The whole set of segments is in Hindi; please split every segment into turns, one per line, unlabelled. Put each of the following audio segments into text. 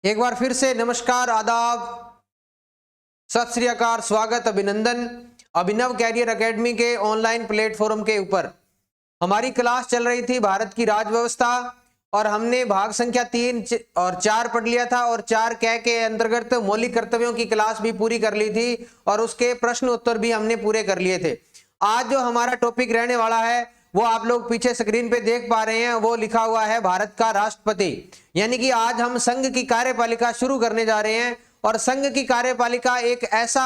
एक बार फिर से नमस्कार, आदाब, सत श्री अकाल, स्वागत, अभिनंदन अभिनव कैरियर एकेडमी के ऑनलाइन प्लेटफॉर्म के ऊपर। हमारी क्लास चल रही थी भारत की राज व्यवस्था और हमने भाग संख्या 3 और 4 पढ़ लिया था और 4 कै के अंतर्गत मौलिक कर्तव्यों की क्लास भी पूरी कर ली थी और उसके प्रश्न उत्तर भी हमने पूरे कर लिए थे। आज जो हमारा टॉपिक रहने वाला है वो आप लोग पीछे स्क्रीन पे देख पा रहे हैं, वो लिखा हुआ है भारत का राष्ट्रपति। यानी कि आज हम संघ की कार्यपालिका शुरू करने जा रहे हैं और संघ की कार्यपालिका एक ऐसा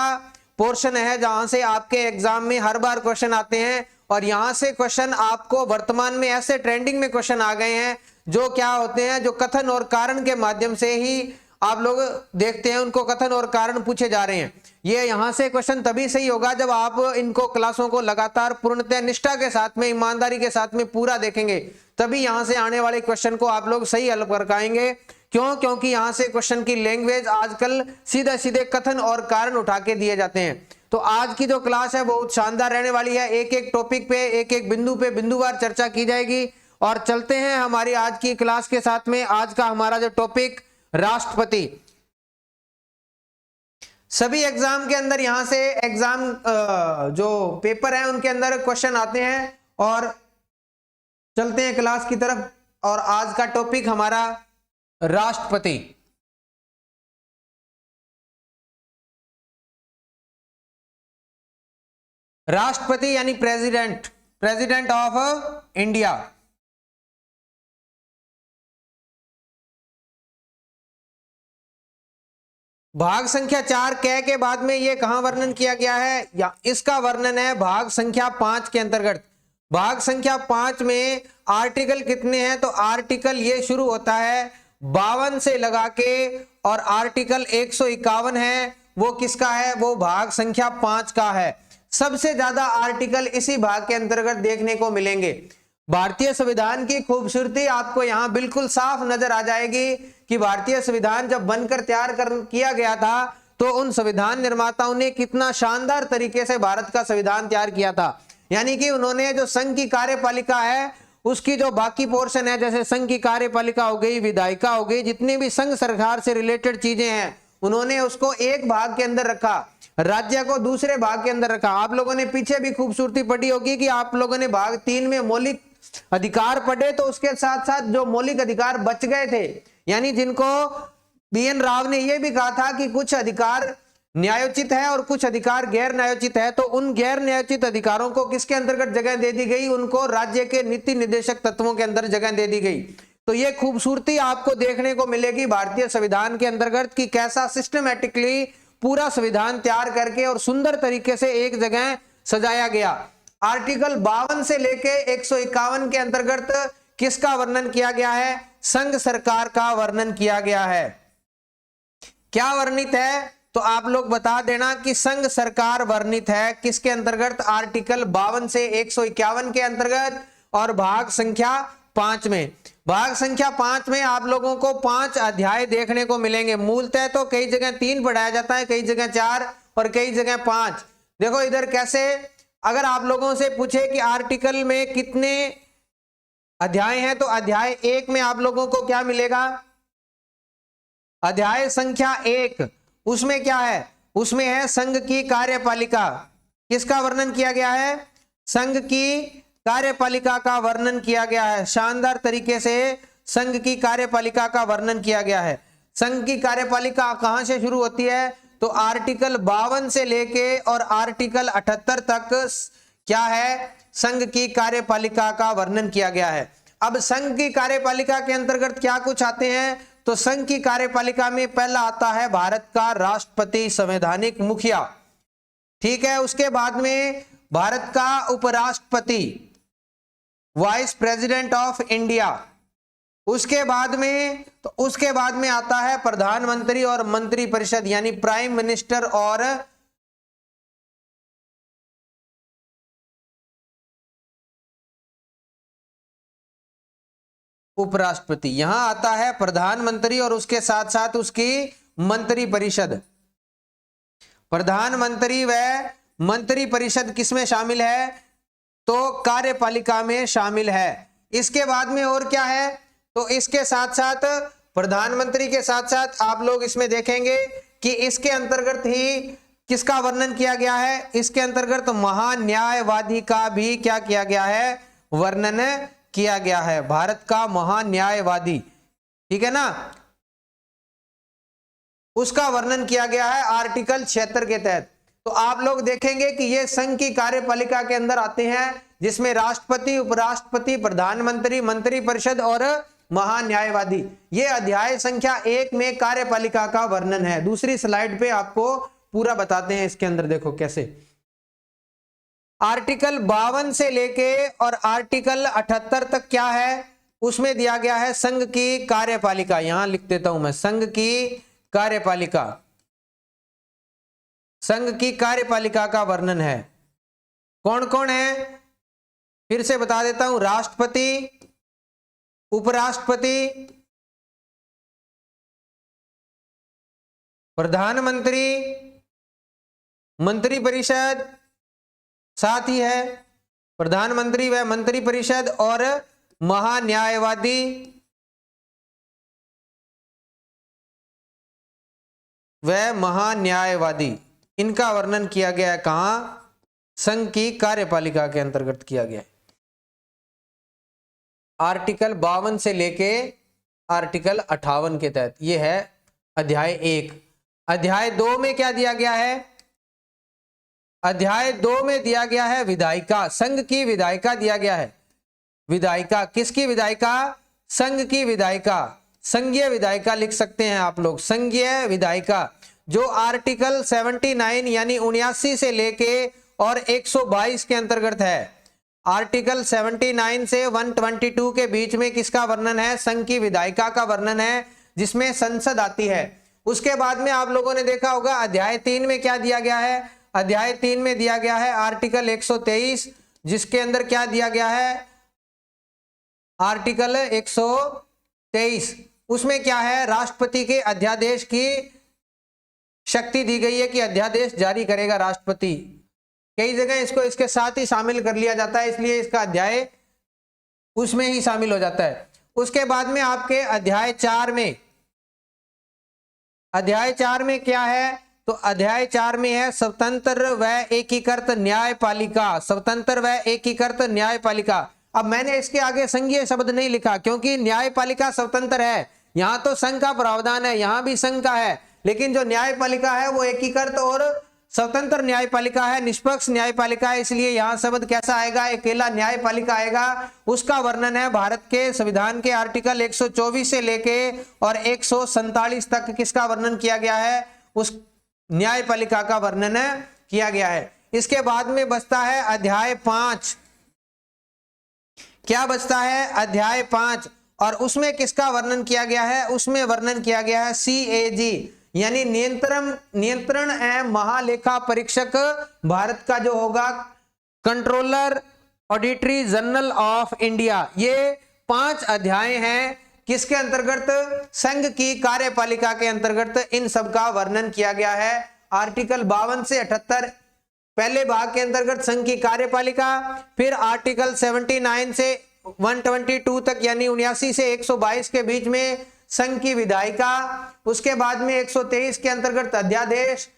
पोर्शन है जहां से आपके एग्जाम में हर बार क्वेश्चन आते हैं और यहां से क्वेश्चन आपको वर्तमान में ऐसे ट्रेंडिंग में क्वेश्चन आ गए हैं जो क्या होते हैं, जो कथन और कारण के माध्यम से ही आप लोग देखते हैं, उनको कथन और कारण पूछे जा रहे हैं। ये यहां से क्वेश्चन तभी सही होगा जब आप इनको क्लासों को लगातार पूर्णतः निष्ठा के साथ में, ईमानदारी के साथ में पूरा देखेंगे, तभी यहां से आने वाले क्वेश्चन को आप लोग सही हल कर पाएंगे। क्यों? क्योंकि यहां से क्वेश्चन की लैंग्वेज आजकल सीधे सीधे कथन और कारण उठा के दिए जाते हैं। तो आज की जो क्लास है बहुत शानदार रहने वाली है। एक एक टॉपिक पे, एक एक बिंदु पे बिंदुवार चर्चा की जाएगी और चलते हैं हमारी आज की क्लास के साथ में। आज का हमारा जो टॉपिक राष्ट्रपति, सभी एग्जाम के अंदर यहां से एग्जाम जो पेपर है उनके अंदर क्वेश्चन आते हैं और चलते हैं क्लास की तरफ। और आज का टॉपिक हमारा राष्ट्रपति। राष्ट्रपति यानी प्रेसिडेंट, प्रेसिडेंट ऑफ इंडिया। भाग संख्या 4 कै के बाद में ये कहां वर्णन किया गया है, या इसका वर्णन है भाग संख्या 5 के अंतर्गत। भाग संख्या 5 में आर्टिकल कितने हैं, तो आर्टिकल ये शुरू होता है 52 से लगा के और आर्टिकल 151 है, वो किसका है, वो भाग संख्या 5 का है। सबसे ज्यादा आर्टिकल इसी भाग के अंतर्गत देखने को मिलेंगे। भारतीय संविधान की खूबसूरती आपको यहां बिल्कुल साफ नजर आ जाएगी कि भारतीय संविधान जब बनकर तैयार किया गया था तो उन संविधान निर्माताओं ने कितना शानदार तरीके से भारत का संविधान तैयार किया था। यानी कि उन्होंने जो संघ की कार्यपालिका है उसकी जो बाकी पोर्शन है, जैसे संघ की कार्यपालिका हो गई, विधायिका हो गई, जितनी भी संघ सरकार से रिलेटेड चीजें हैं, उन्होंने उसको एक भाग के अंदर रखा, राज्य को दूसरे भाग के अंदर रखा। आप लोगों ने पीछे भी खूबसूरती पढ़ी होगी कि आप लोगों ने भाग 3 में मौलिक अधिकार पढ़े, तो उसके साथ साथ जो मौलिक अधिकार बच गए थे, यानी जिनको BN राव ने यह भी कहा था कि कुछ अधिकार न्यायोचित है और कुछ अधिकार गैर न्यायोचित है, तो उन गैर न्यायोचित अधिकारों को किसके अंतर्गत जगह दे दी गई, उनको राज्य के नीति निर्देशक तत्वों के अंदर जगह दे दी गई। तो ये खूबसूरती आपको देखने को मिलेगी भारतीय संविधान के अंतर्गत कि कैसा सिस्टमैटिकली पूरा संविधान तैयार करके और सुंदर तरीके से एक जगह सजाया गया। आर्टिकल 52 से लेके 151 के अंतर्गत किसका वर्णन किया गया है, संघ सरकार का वर्णन किया गया है। क्या वर्णित है, तो आप लोग बता देना कि संघ सरकार वर्णित है किसके अंतर्गत, आर्टिकल 52 से 151 के अंतर्गत और भाग संख्या 5 में। भाग संख्या 5 में आप लोगों को 5 अध्याय देखने को मिलेंगे। मूलतः तो कई जगह 3 पढ़ाया जाता है, कई जगह 4 और कई जगह 5। देखो इधर कैसे, अगर आप लोगों से पूछे कि आर्टिकल में कितने अध्याय हैं, तो अध्याय 1 में आप लोगों को क्या मिलेगा, अध्याय संख्या 1, उसमें क्या है, उसमें है संघ की कार्यपालिका। किसका वर्णन किया गया है, संघ की कार्यपालिका का वर्णन किया गया है। शानदार तरीके से संघ की कार्यपालिका का वर्णन किया गया है। संघ की कार्यपालिका कहां से शुरू होती है, तो आर्टिकल 52 से लेके और आर्टिकल 78 तक क्या है, संघ की कार्यपालिका का वर्णन किया गया है। अब संघ की कार्यपालिका के अंतर्गत क्या कुछ आते हैं, तो संघ की कार्यपालिका में पहला आता है भारत का राष्ट्रपति, संवैधानिक मुखिया, ठीक है। उसके बाद में भारत का उपराष्ट्रपति, वाइस प्रेसिडेंट ऑफ इंडिया। उसके बाद में आता है प्रधानमंत्री और मंत्री परिषद, यानी प्राइम मिनिस्टर और उपराष्ट्रपति। यहां आता है प्रधानमंत्री और उसके साथ साथ उसकी मंत्री परिषद। प्रधानमंत्री व मंत्री परिषद किसमें शामिल है, तो कार्यपालिका में शामिल है। इसके बाद में और क्या है, तो इसके साथ साथ प्रधानमंत्री के साथ साथ आप लोग इसमें देखेंगे कि इसके अंतर्गत ही किसका वर्णन किया गया है, इसके अंतर्गत महान्यायवादी का भी क्या किया गया है, वर्णन किया गया है, भारत का महान्यायवादी, ठीक है ना, उसका वर्णन किया गया है आर्टिकल 76 के तहत। तो आप लोग देखेंगे कि ये संघ की कार्यपालिका के अंदर आते हैं, जिसमें राष्ट्रपति, उपराष्ट्रपति, प्रधानमंत्री, मंत्रिपरिषद और महान्यायवादी। ये अध्याय संख्या 1 में कार्यपालिका का वर्णन है। दूसरी स्लाइड पे आपको पूरा बताते हैं इसके अंदर, देखो कैसे। आर्टिकल 52 से लेके और आर्टिकल 78 तक क्या है, उसमें दिया गया है संघ की कार्यपालिका। यहां लिख देता हूं मैं, संघ की कार्यपालिका, संघ की कार्यपालिका का वर्णन है। कौन कौन है फिर से बता देता हूं, राष्ट्रपति, उपराष्ट्रपति, प्रधानमंत्री, मंत्रिपरिषद, साथ ही है प्रधानमंत्री व मंत्रिपरिषद और महान्यायवादी, वह महान्यायवादी, इनका वर्णन किया गया है कहां, संघ की कार्यपालिका के अंतर्गत किया गया है। आर्टिकल 52 से लेके आर्टिकल 58 के तहत, यह है अध्याय 1। अध्याय 2 में क्या दिया गया है, अध्याय 2 में दिया गया है विधायिका, संघ की विधायिका दिया गया है। विधायिका किसकी विधायिका, संघ की विधायिका, संघीय विधायिका लिख सकते हैं आप लोग, संघीय विधायिका, जो आर्टिकल 79 यानी 79 से लेके और 122 के अंतर्गत है। आर्टिकल 79 से 122 के बीच में किसका वर्णन है, संघ की विधायिका का वर्णन है, जिसमें संसद आती है। उसके बाद में आप लोगों ने देखा होगा अध्याय 3 में क्या दिया गया है, अध्याय 3 में दिया गया है आर्टिकल 123, जिसके अंदर क्या दिया गया है, आर्टिकल 123, उसमें क्या है, राष्ट्रपति के अध्यादेश की शक्ति दी गई है कि अध्यादेश जारी करेगा राष्ट्रपति। कई जगह इसको इसके साथ ही शामिल कर लिया जाता है, इसलिए इसका अध्याय उसमें ही शामिल हो जाता है। उसके बाद में आपके अध्याय 4 में, अध्याय 4 में क्या है, तो अध्याय 4 में है स्वतंत्र व एकीकृत न्यायपालिका, स्वतंत्र व एकीकृत न्यायपालिका। अब मैंने इसके आगे संघीय शब्द नहीं लिखा, क्योंकि न्यायपालिका स्वतंत्र है, यहां तो संघ का प्रावधान है, यहां भी संघ का है, लेकिन जो न्यायपालिका है वो एकीकृत और स्वतंत्र न्यायपालिका है, निष्पक्ष न्यायपालिका है, इसलिए यहां शब्द कैसा आएगा, अकेला न्यायपालिका आएगा। उसका वर्णन है भारत के संविधान के आर्टिकल 124 से लेके और 147 तक, किसका वर्णन किया गया है, उस न्यायपालिका का वर्णन किया गया है। इसके बाद में बचता है अध्याय 5। क्या बचता है, अध्याय 5, और उसमें किसका वर्णन किया गया है, उसमें वर्णन किया गया है CAG यानी नियंत्रण एवं महालेखा परीक्षक भारत का जो होगा, controller auditory general of India. ये 5 अध्याय हैं किसके अंतर्गत, संघ की कार्यपालिका के अंतर्गत इन सब का वर्णन किया गया है। आर्टिकल 52 से 78 पहले भाग के अंतर्गत संघ की कार्यपालिका, फिर आर्टिकल 79 से 122 तक यानी 79 से 122 के बीच में संघ की विधायिका, उसके बाद में 123 के अंतर्गत अध्यादेश,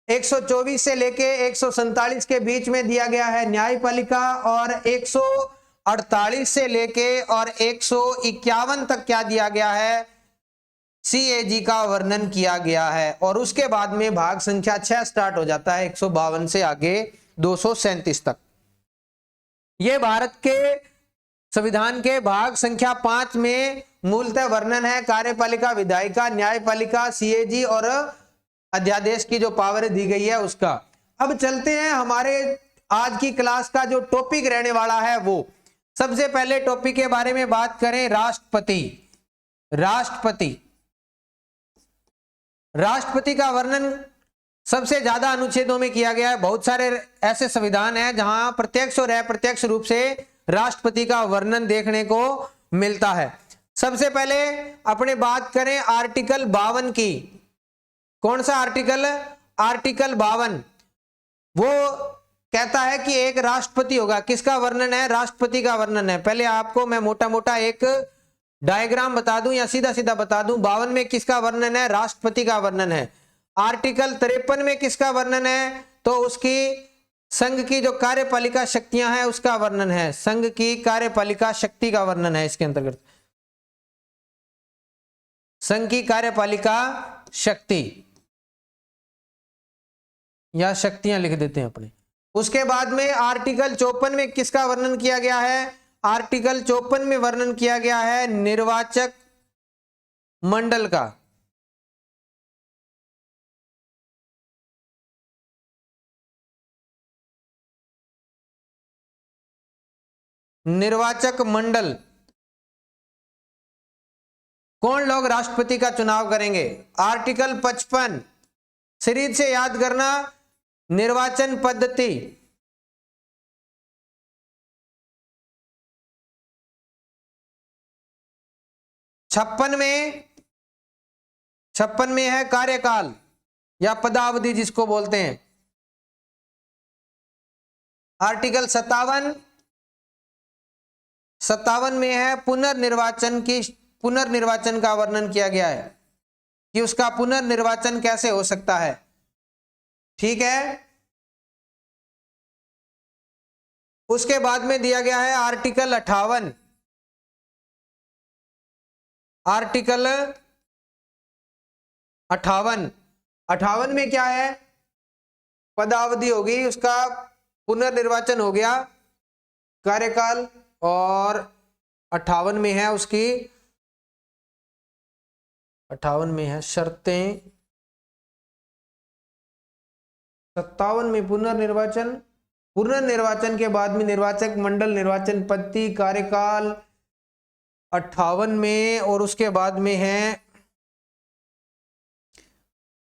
124 से लेके 147 के बीच में दिया गया है न्यायपालिका, और 148 से लेके और 151 तक क्या दिया गया है, CAG का वर्णन किया गया है। और उसके बाद में भाग संख्या 6 स्टार्ट हो जाता है 152 से आगे 237 तक। यह भारत के संविधान के भाग संख्या 5 में मूलतः वर्णन है कार्यपालिका, विधायिका, न्यायपालिका, CAG और अध्यादेश की जो पावर दी गई है उसका। अब चलते हैं हमारे आज की क्लास का जो टॉपिक रहने वाला है वो। सबसे पहले टॉपिक के बारे में बात करें, राष्ट्रपति। राष्ट्रपति का वर्णन सबसे ज्यादा अनुच्छेदों में किया गया है। बहुत सारे ऐसे संविधान हैं जहां प्रत्यक्ष और अप्रत्यक्ष रूप से राष्ट्रपति का वर्णन देखने को मिलता है। सबसे पहले अपने बात करें आर्टिकल 52 की। कौन सा आर्टिकल, आर्टिकल 52, वो कहता है कि एक राष्ट्रपति होगा। किसका वर्णन है, राष्ट्रपति का वर्णन है। पहले आपको मैं मोटा मोटा एक डायग्राम बता दूं या सीधा सीधा बता दूं? 52 में किसका वर्णन है? राष्ट्रपति का वर्णन है। आर्टिकल 53 में किसका वर्णन है? तो उसकी संघ की जो कार्यपालिका शक्तियां हैं उसका वर्णन है। संघ की कार्यपालिका शक्ति का वर्णन है इसके अंतर्गत। संघ की कार्यपालिका शक्ति या शक्तियां लिख देते हैं अपने। उसके बाद में आर्टिकल 54 में किसका वर्णन किया गया है? आर्टिकल 54 में वर्णन किया गया है निर्वाचक मंडल का। निर्वाचक मंडल, कौन लोग राष्ट्रपति का चुनाव करेंगे? आर्टिकल 55 सीरीज से याद करना, निर्वाचन पद्धति। 56 में है कार्यकाल या पदावधि जिसको बोलते हैं। आर्टिकल 57 में है पुनर्निर्वाचन का वर्णन किया गया है कि उसका पुनर्निर्वाचन कैसे हो सकता है। ठीक है। उसके बाद में दिया गया है आर्टिकल 58। आर्टिकल 58 में क्या है? पदावधि होगी, उसका पुनर्निर्वाचन हो गया, कार्यकाल। और 58 में है उसकी 58 में है शर्तें। 57 में पुनर्निर्वाचन के बाद में निर्वाचक मंडल, निर्वाचन पद्धति, कार्यकाल 58 में। और उसके बाद में है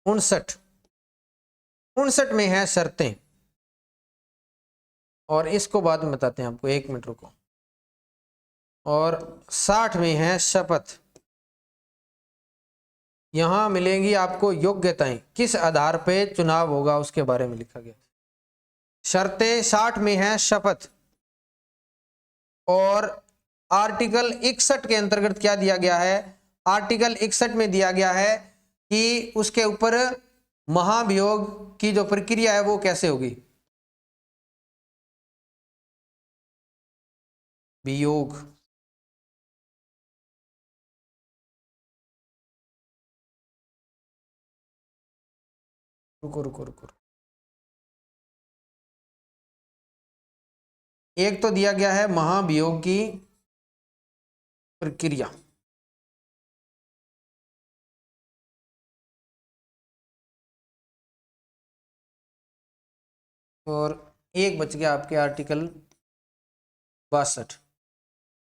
59 में है शर्तें। और इसको बाद में बताते हैं आपको, 1 मिनट रुको। और 60 में है शपथ। यहां मिलेंगी आपको योग्यताएं, किस आधार पे चुनाव होगा उसके बारे में लिखा गया। शर्तें 60 में है शपथ। और आर्टिकल 61 के अंतर्गत क्या दिया गया है? आर्टिकल 61 में दिया गया है कि उसके ऊपर महाभियोग की जो प्रक्रिया है वो कैसे होगी। वियोग, रुको। एक तो दिया गया है महाभियोग की प्रक्रिया, और एक बच गया आपके आर्टिकल 62।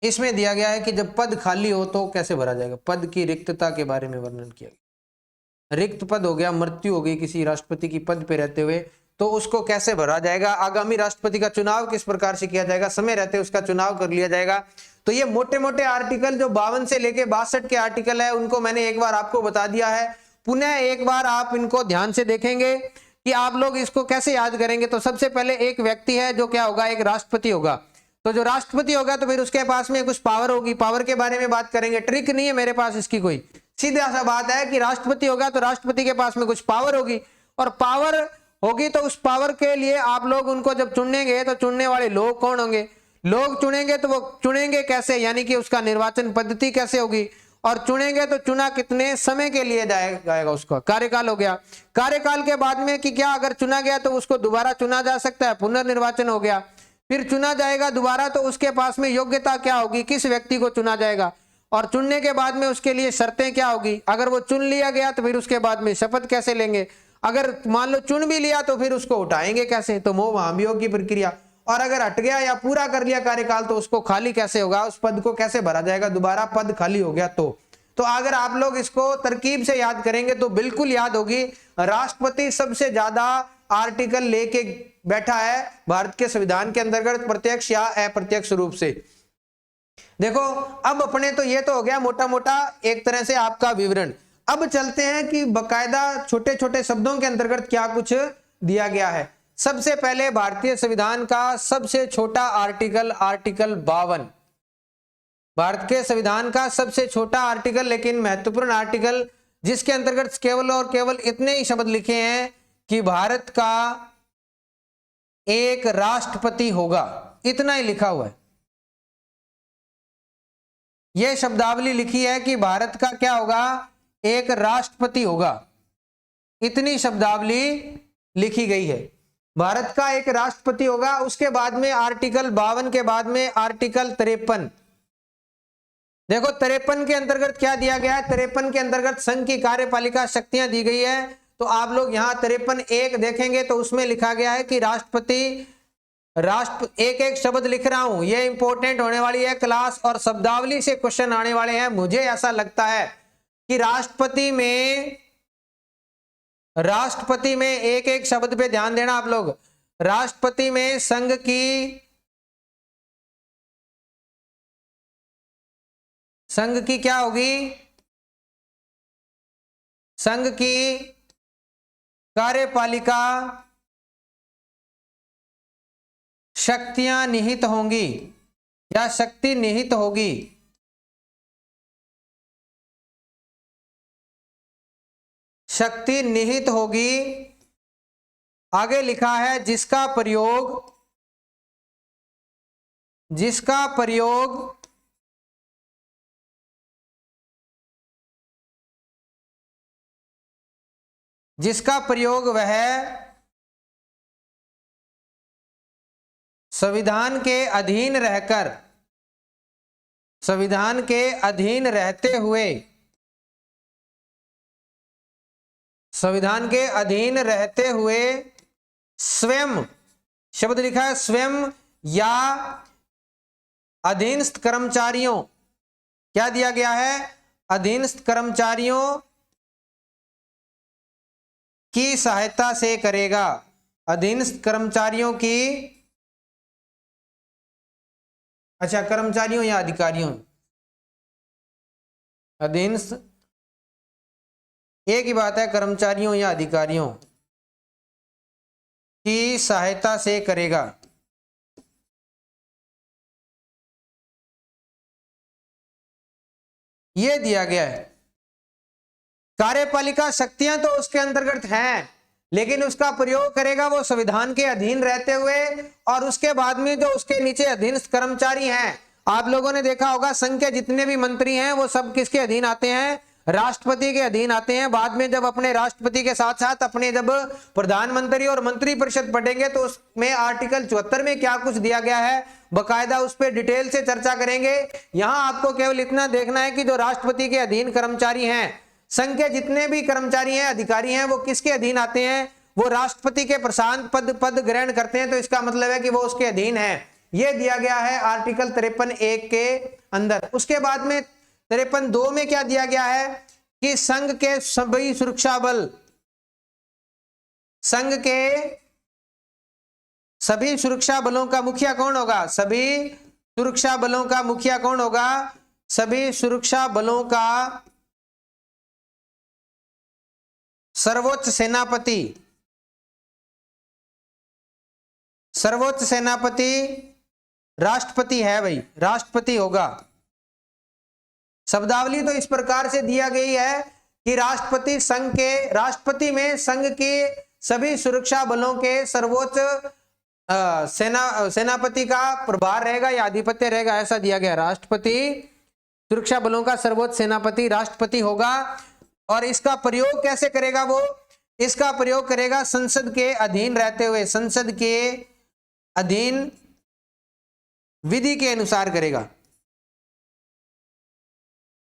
इसमें दिया गया है कि जब पद खाली हो तो कैसे भरा जाएगा। पद की रिक्तता के बारे में वर्णन किया गया। रिक्त पद हो गया, मृत्यु हो गई किसी राष्ट्रपति की पद पे रहते हुए, तो उसको कैसे भरा जाएगा। आगामी राष्ट्रपति का चुनाव किस प्रकार से किया जाएगा, समय रहते उसका चुनाव कर लिया जाएगा। तो ये मोटे मोटे आर्टिकल जो 52 से लेके 62 के आर्टिकल है उनको मैंने एक बार आपको बता दिया है। पुनः एक बार आप इनको ध्यान से देखेंगे कि आप लोग इसको कैसे याद करेंगे। तो सबसे पहले एक व्यक्ति है जो क्या होगा, एक राष्ट्रपति होगा। तो जो राष्ट्रपति होगा तो फिर उसके पास में कुछ पावर होगी, पावर के बारे में बात करेंगे। ट्रिक नहीं है मेरे पास इसकी कोई, सीधा सा बात है कि राष्ट्रपति होगा तो राष्ट्रपति के पास में कुछ पावर होगी, और पावर होगी तो उस पावर के लिए आप लोग उनको जब चुनेंगे तो चुनने वाले लोग कौन होंगे। लोग चुनेंगे तो वो चुनेंगे कैसे, यानी कि उसका निर्वाचन पद्धति कैसे होगी। और चुनेंगे तो चुना कितने समय के लिए जाएगा, उसका कार्यकाल हो गया। कार्यकाल के बाद में कि क्या अगर चुना गया तो उसको दोबारा चुना जा सकता है, पुनर्निर्वाचन हो गया। फिर चुना जाएगा दोबारा तो उसके पास में योग्यता क्या होगी, किस व्यक्ति को चुना जाएगा। और चुनने के बाद में उसके लिए शर्तें क्या होगी। अगर वो चुन लिया गया तो फिर उसके बाद में शपथ कैसे लेंगे। अगर मान लो चुन भी लिया तो फिर उसको उठाएंगे कैसे, तो मोह महाभियोग की प्रक्रिया। और अगर हट गया या पूरा कर लिया कार्यकाल तो उसको खाली कैसे होगा, उस पद को कैसे भरा जाएगा, दोबारा पद खाली हो गया तो अगर आप लोग इसको तरकीब से याद करेंगे तो बिल्कुल याद होगी। राष्ट्रपति सबसे ज्यादा आर्टिकल लेके बैठा है भारत के संविधान के अंतर्गत, प्रत्यक्ष या अप्रत्यक्ष रूप से। देखो अब अपने तो ये तो हो गया मोटा मोटा एक तरह से आपका विवरण। अब चलते हैं कि बकायदा छोटे छोटे शब्दों के अंतर्गत क्या कुछ दिया गया है। सबसे पहले भारतीय संविधान का सबसे छोटा आर्टिकल, आर्टिकल 52। भारत के संविधान का सबसे छोटा आर्टिकल लेकिन महत्वपूर्ण आर्टिकल, जिसके अंतर्गत केवल और केवल इतने ही शब्द लिखे हैं कि भारत का एक राष्ट्रपति होगा, इतना ही लिखा हुआ है। यह शब्दावली लिखी है कि भारत का क्या होगा, एक राष्ट्रपति होगा, इतनी शब्दावली लिखी गई है। भारत का एक राष्ट्रपति होगा। उसके बाद में आर्टिकल 52 के बाद में आर्टिकल 53, देखो 53 के अंतर्गत क्या दिया गया है। 53 के अंतर्गत संघ की कार्यपालिका शक्तियां दी गई है। तो आप लोग यहां 53(1) देखेंगे तो उसमें लिखा गया है कि राष्ट्रपति, एक एक शब्द लिख रहा हूं, यह इंपॉर्टेंट होने वाली है क्लास और शब्दावली से क्वेश्चन आने वाले हैं। मुझे ऐसा लगता है कि राष्ट्रपति में एक एक शब्द पे ध्यान देना आप लोग। राष्ट्रपति में संघ की क्या होगी, संघ की कार्यपालिका शक्तियां निहित होंगी या शक्ति निहित होगी। शक्ति निहित होगी। आगे लिखा है जिसका प्रयोग वह संविधान के अधीन रहते हुए स्वयं, शब्द लिखा है स्वयं या अधीनस्थ कर्मचारियों, क्या दिया गया है, अधीनस्थ कर्मचारियों की सहायता से करेगा। अधीनस्थ कर्मचारियों की, अच्छा कर्मचारियों या अधिकारियों, अधीनस्थ एक ही बात है, कर्मचारियों या अधिकारियों की सहायता से करेगा। यह दिया गया है। कार्यपालिका शक्तियां तो उसके अंतर्गत हैं, लेकिन उसका प्रयोग करेगा वो संविधान के अधीन रहते हुए, और उसके बाद में जो उसके नीचे अधीनस्थ कर्मचारी हैं, आप लोगों ने देखा होगा संघ के जितने भी मंत्री हैं वो सब किसके अधीन आते हैं, राष्ट्रपति के अधीन आते हैं। बाद में जब अपने राष्ट्रपति के साथ साथ अपने जब प्रधानमंत्री और मंत्रिपरिषद पढ़ेंगे तो उसमें आर्टिकल 74 में क्या कुछ दिया गया है बकायदा उस पर डिटेल से चर्चा करेंगे। यहां आपको केवल इतना देखना है कि जो राष्ट्रपति के अधीन कर्मचारी हैं, संघ के जितने भी कर्मचारी हैं, अधिकारी हैं, वो किसके अधीन आते हैं, वो राष्ट्रपति के प्रशांत पद ग्रहण करते हैं। तो इसका मतलब है कि वो उसके अधीन है। यह दिया गया है आर्टिकल 53(1) के अंदर। उसके बाद में 53(2) में क्या दिया गया है कि संघ के सभी सुरक्षा बल, संघ के सभी सुरक्षा बलों का मुखिया कौन होगा, सभी सुरक्षा बलों का मुखिया कौन होगा, सभी सुरक्षा बलों का सर्वोच्च सेनापति राष्ट्रपति है भाई, राष्ट्रपति होगा। शब्दावली तो इस प्रकार से दिया गई है कि राष्ट्रपति में संघ के सभी सुरक्षा बलों के सर्वोच्च सेनापति का प्रभार रहेगा या आधिपत्य रहेगा, ऐसा दिया गया। राष्ट्रपति सुरक्षा बलों का सर्वोच्च सेनापति राष्ट्रपति होगा। और इसका प्रयोग कैसे करेगा वो, इसका प्रयोग करेगा संसद के अधीन रहते हुए, संसद के अधीन विधि के अनुसार करेगा,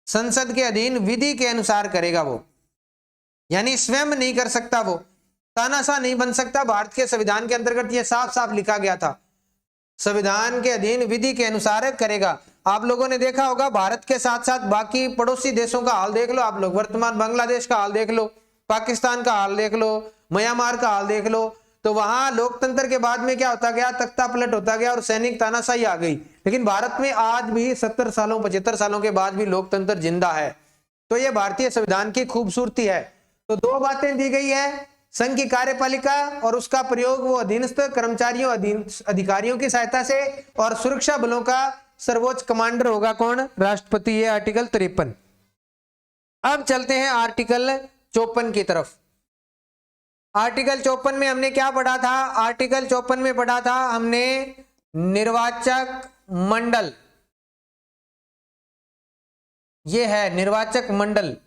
संसद के अधीन विधि के अनुसार करेगा वो, यानी स्वयं नहीं कर सकता, वो तानाशाह नहीं बन सकता। भारत के संविधान के अंतर्गत ये साफ साफ लिखा गया था, संविधान के अधीन विधि के अनुसार करेगा। आप लोगों ने देखा होगा भारत के साथ साथ बाकी पड़ोसी देशों का हाल देख लो आप लोग, वर्तमान बांग्लादेश का हाल देख लो, पाकिस्तान का हाल देख लो, म्यांमार का हाल देख लो। तो वहां लोकतंत्र के बाद में क्या होता गया, तख्ता पलट होता गया और सैनिक तानाशाही आ गई। लेकिन भारत में आज भी 70 सालों 75 सालों के बाद भी लोकतंत्र जिंदा है। तो ये भारतीय संविधान की खूबसूरती है। तो दो बातें दी गई है, संघ की कार्यपालिका और उसका प्रयोग वो अधीनस्थ कर्मचारियों अधिकारियों की सहायता से, और सुरक्षा बलों का सर्वोच्च कमांडर होगा कौन? राष्ट्रपति। ये आर्टिकल 53। अब चलते हैं आर्टिकल 54 की तरफ। आर्टिकल 54 में हमने क्या पढ़ा था? आर्टिकल 54 में पढ़ा था हमने निर्वाचक मंडल। ये है निर्वाचक मंडल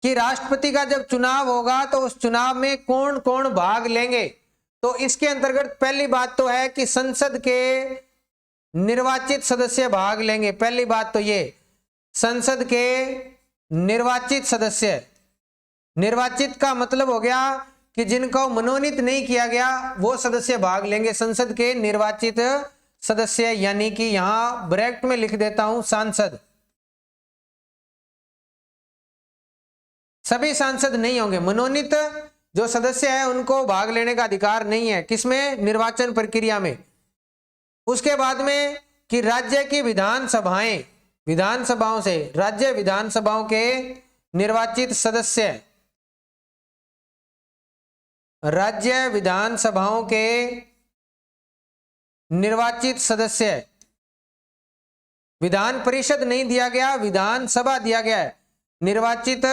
कि राष्ट्रपति का जब चुनाव होगा तो उस चुनाव में कौन कौन भाग लेंगे। तो इसके अंतर्गत पहली बात तो है कि संसद के निर्वाचित सदस्य भाग लेंगे। पहली बात तो ये, संसद के निर्वाचित सदस्य। निर्वाचित का मतलब हो गया कि जिनको मनोनीत नहीं किया गया वो सदस्य भाग लेंगे। संसद के निर्वाचित सदस्य, यानी कि यहां ब्रैकेट में लिख देता हूं सांसद। सभी सांसद नहीं होंगे, मनोनीत जो सदस्य है उनको भाग लेने का अधिकार नहीं है। किसमें? निर्वाचन प्रक्रिया में। उसके बाद में कि राज्य की विधानसभाएं, विधानसभाओं से, राज्य विधानसभाओं के निर्वाचित सदस्य, राज्य विधानसभाओं के निर्वाचित सदस्य। विधान परिषद नहीं दिया गया, विधानसभा दिया गया है। निर्वाचित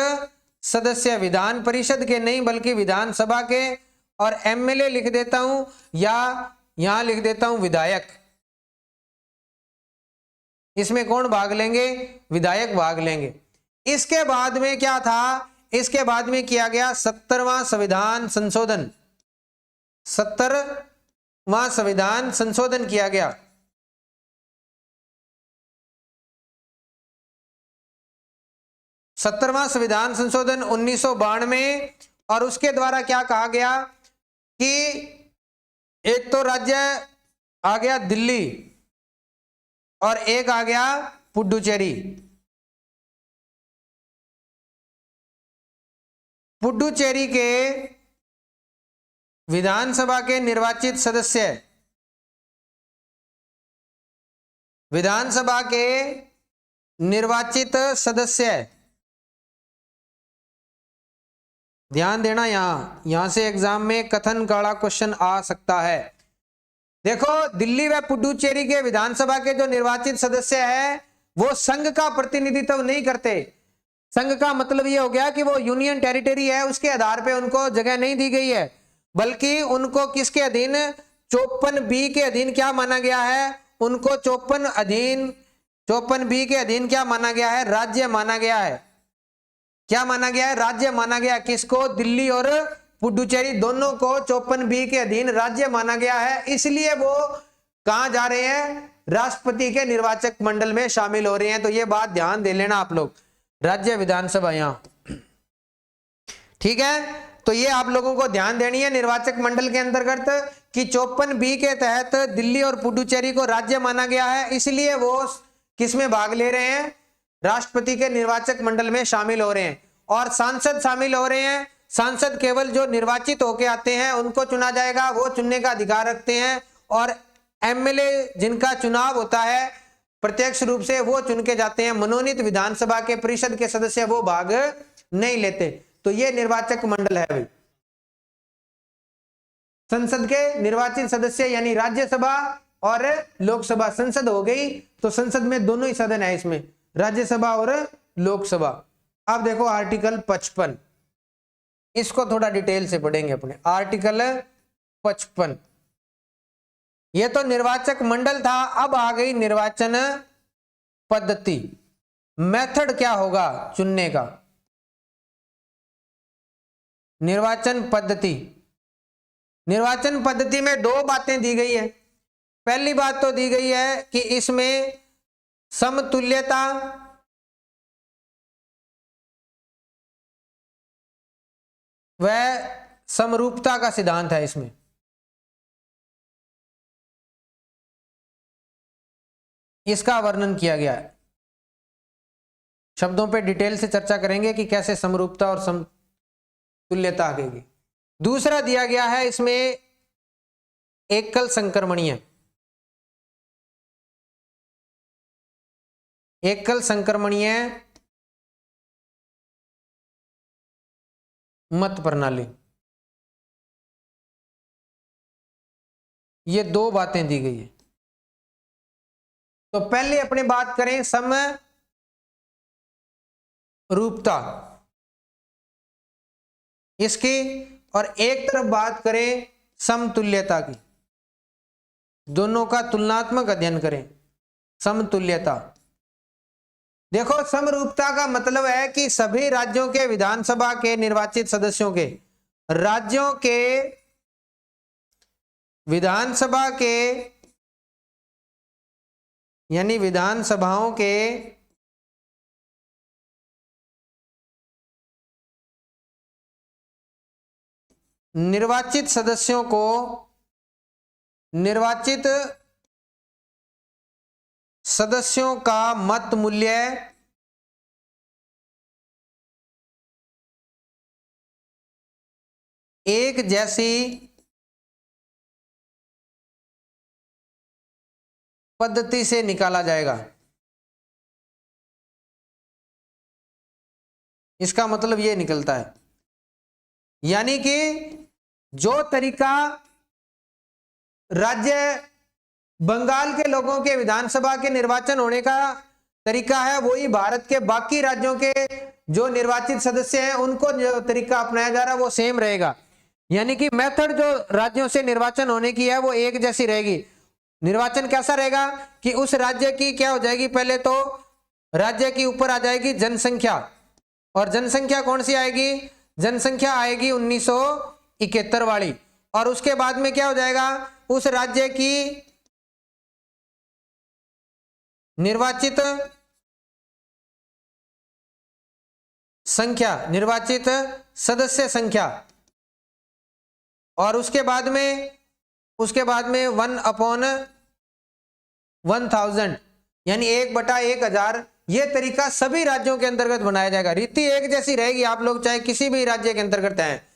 सदस्य विधान परिषद के नहीं बल्कि विधानसभा के। और एमएलए लिख देता हूं या यहां लिख देता हूं विधायक। इसमें कौन भाग लेंगे? विधायक भाग लेंगे। इसके बाद में क्या था? इसके बाद में किया गया 70वां संविधान संशोधन। 70वां संविधान संशोधन किया गया। सत्तरवां संविधान संशोधन 1992। और उसके द्वारा क्या कहा गया कि एक तो राज्य आ गया दिल्ली और एक आ गया पुडुचेरी। पुडुचेरी के विधानसभा के निर्वाचित सदस्य, विधानसभा के निर्वाचित सदस्य, ध्यान देना, यहां से एग्जाम में कथन काड़ा क्वेश्चन आ सकता है। देखो, दिल्ली व पुडुचेरी के विधानसभा के जो निर्वाचित सदस्य हैं वो संघ का प्रतिनिधित्व नहीं करते। संघ का मतलब ये हो गया कि वो यूनियन टेरिटरी है, उसके आधार पे उनको जगह नहीं दी गई है, बल्कि उनको किसके अधीन? 54B के अधीन क्या माना गया है? उनको 54B के अधीन क्या माना गया है? राज्य माना गया है। क्या माना गया है? राज्य माना गया। किसको? दिल्ली और पुडुचेरी दोनों को 54B के अधीन राज्य माना गया है। इसलिए वो कहां जा रहे हैं? राष्ट्रपति के निर्वाचक मंडल में शामिल हो रहे हैं। तो ये बात ध्यान दे लेना आप लोग, राज्य विधानसभा यहां, ठीक है। तो ये आप लोगों को ध्यान देनी है निर्वाचक मंडल के अंतर्गत कि 54B के तहत दिल्ली और पुडुचेरी को राज्य माना गया है, इसलिए वो किसमें भाग ले रहे हैं? राष्ट्रपति के निर्वाचक मंडल में शामिल हो रहे हैं। और सांसद शामिल हो रहे हैं। सांसद केवल जो निर्वाचित होकर आते हैं उनको चुना जाएगा, वो चुनने का अधिकार रखते हैं। और एमएलए जिनका चुनाव होता है प्रत्यक्ष रूप से, वो चुन के जाते हैं। मनोनीत विधानसभा के परिषद के सदस्य वो भाग नहीं लेते। तो ये निर्वाचक मंडल है भाई। संसद के निर्वाचित सदस्य यानी राज्यसभा और लोकसभा। संसद हो गई तो संसद में दोनों ही सदन है, इसमें राज्यसभा और लोकसभा। अब देखो आर्टिकल 55, इसको थोड़ा डिटेल से पढ़ेंगे अपने। आर्टिकल 55, ये तो निर्वाचक मंडल था। अब आ गई निर्वाचन पद्धति। मेथड क्या होगा चुनने का? निर्वाचन पद्धति। निर्वाचन पद्धति में दो बातें दी गई है। पहली बात तो दी गई है कि इसमें समतुल्यता व समरूपता का सिद्धांत है। इसमें इसका वर्णन किया गया है। शब्दों पे डिटेल से चर्चा करेंगे कि कैसे समरूपता और समतुल्यता आएगी। दूसरा दिया गया है इसमें एकल संक्रमणीय। एकल संक्रमणीय मत प्रणाली। ये दो बातें दी गई है। तो पहले अपने बात करें समरूपता इसकी, और एक तरफ बात करें समतुल्यता की। दोनों का तुलनात्मक अध्ययन करें। समतुल्यता, देखो समरूपता का मतलब है कि सभी राज्यों के विधानसभा के निर्वाचित सदस्यों के, राज्यों के विधानसभा के यानी विधानसभाओं के निर्वाचित सदस्यों को निर्वाचित सदस्यों का मत मूल्य एक जैसी पद्धति से निकाला जाएगा। इसका मतलब यह निकलता है, यानी कि जो तरीका राज्य बंगाल के लोगों के विधानसभा के निर्वाचन होने का तरीका है, वही भारत के बाकी राज्यों के जो निर्वाचित सदस्य हैं उनको जो तरीका अपनाया जा रहा है वो सेम रहेगा। यानी कि मेथड जो राज्यों से निर्वाचन होने की है वो एक जैसी रहेगी। निर्वाचन कैसा रहेगा कि उस राज्य की क्या हो जाएगी, पहले तो राज्य की ऊपर आ जाएगी जनसंख्या, और जनसंख्या कौन सी आएगी, जनसंख्या आएगी 1971 वाली, और उसके बाद में क्या हो जाएगा, उस राज्य की निर्वाचित संख्या, निर्वाचित सदस्य संख्या, और उसके बाद में 1/1000 यानी 1/1000। यह तरीका सभी राज्यों के अंतर्गत बनाया जाएगा। रीति एक जैसी रहेगी, आप लोग चाहे किसी भी राज्य के अंतर्गत हैं,